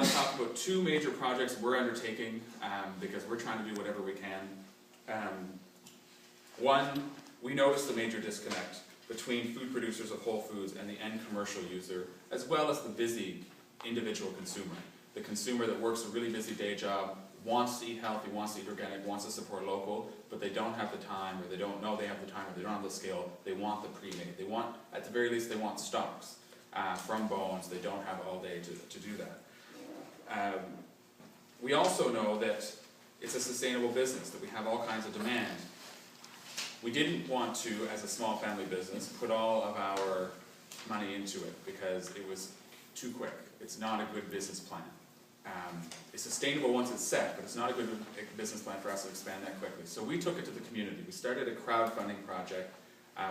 want to talk about two major projects we're undertaking because we're trying to do whatever we can. One, we noticed the major disconnect between food producers of whole foods and the end commercial user, as well as the busy individual consumer. The consumer that works a really busy day job, wants to eat healthy, wants to eat organic, wants to support local, but they don't have the time, or they don't know they have the time, or they don't have the skill. They want the pre-made. They want, at the very least, they want stocks from bones. They don't have all day to do that. We also know that it's a sustainable business, that we have all kinds of demand. We didn't want to, as a small family business, put all of our money into it because it was too quick. It's not a good business plan. It's sustainable once it's set, but it's not a good business plan for us to expand that quickly. So we took it to the community. We started a crowdfunding project,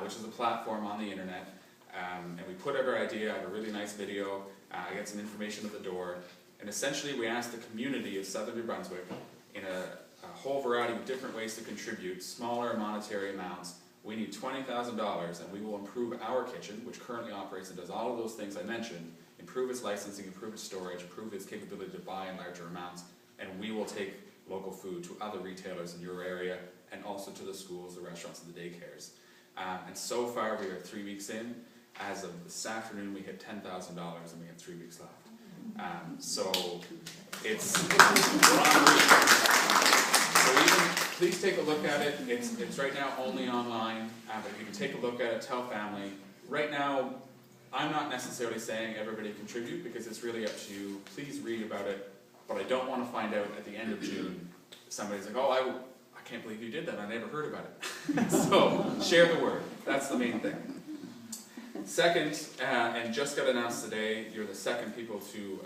which is a platform on the internet, and we put up our idea. I have a really nice video. I get some information at the door, and essentially we asked the community of Southern New Brunswick in a whole variety of different ways to contribute smaller monetary amounts. We need $20,000, and we will improve our kitchen, which currently operates and does all of those things I mentioned, improve its licensing, improve its storage, improve its capability to buy in larger amounts, and we will take local food to other retailers in your area and also to the schools, the restaurants, and the daycares. And so far we are 3 weeks in. As of this afternoon we hit $10,000 and we have 3 weeks left. So it's we're on a week. So please take a look at it. It's right now only online, but you can take a look at it, tell family. Right now, I'm not necessarily saying everybody contribute because it's really up to you. Please read about it, but I don't want to find out at the end of June somebody's like, oh, I can't believe you did that. I never heard about it. So share the word. That's the main thing. Second, and just got announced today, you're the second people to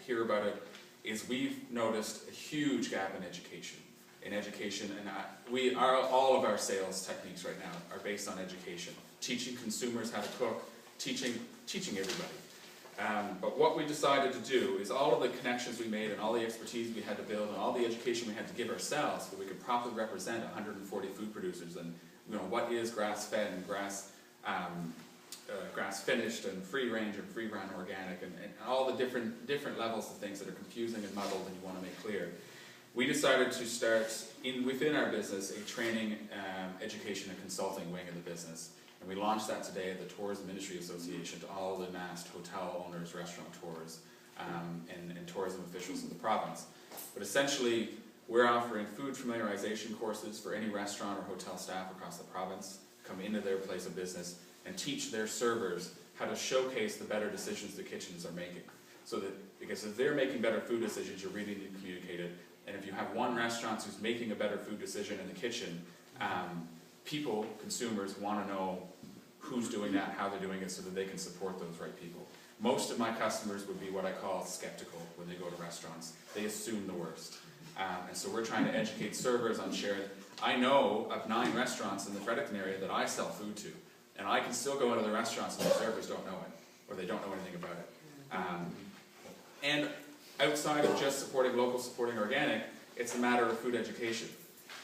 hear about it, is we've noticed a huge gap in education. And all of our sales techniques right now are based on education. Teaching consumers how to cook, teaching everybody. But what we decided to do is all of the connections we made and all the expertise we had to build and all the education we had to give ourselves so we could properly represent 140 food producers and what is grass-fed and grass-finished and free-range and free-run organic and all the different levels of things that are confusing and muddled and you want to make clear. We decided to start within our business a training, education and consulting wing of the business. And we launched that today at the Tourism Industry Association to all the massed hotel owners, restaurateurs, and tourism officials in the province. But essentially, we're offering food familiarization courses for any restaurant or hotel staff across the province, come into their place of business, and teach their servers how to showcase the better decisions the kitchens are making. Because if they're making better food decisions, you're really need to communicate it. And if you have one restaurant who's making a better food decision in the kitchen, people, consumers, want to know who's doing that, how they're doing it, so that they can support those right people. Most of my customers would be what I call skeptical when they go to restaurants. They assume the worst. And so we're trying to educate servers on sharing. I know of 9 restaurants in the Fredericton area that I sell food to, and I can still go into the restaurants and the servers don't know it, or they don't know anything about it. And outside of just supporting local, supporting organic, it's a matter of food education.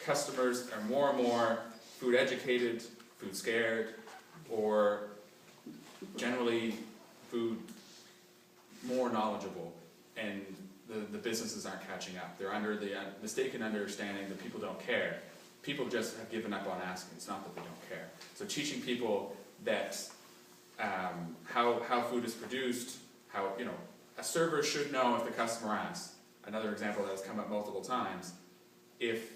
Customers are more and more food educated, food scared, or generally food more knowledgeable, and the businesses aren't catching up. They're under the mistaken understanding that people don't care. People just have given up on asking. It's not that they don't care. So teaching people that how food is produced, how a server should know if the customer asks. Another example that has come up multiple times, if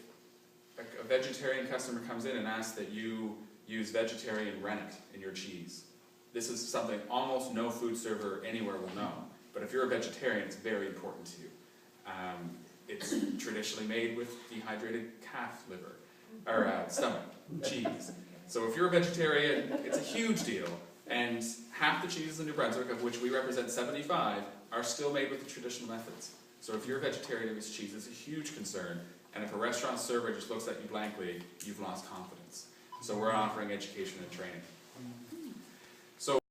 a vegetarian customer comes in and asks that you use vegetarian rennet in your cheese. This is something almost no food server anywhere will know. But if you're a vegetarian, it's very important to you. It's traditionally made with dehydrated calf liver, or stomach, cheese. So if you're a vegetarian, it's a huge deal. And half the cheeses in New Brunswick, of which we represent 75, are still made with the traditional methods. So if you're a vegetarian and this cheese is a huge concern, and if a restaurant server just looks at you blankly, you've lost confidence. So we're offering education and training.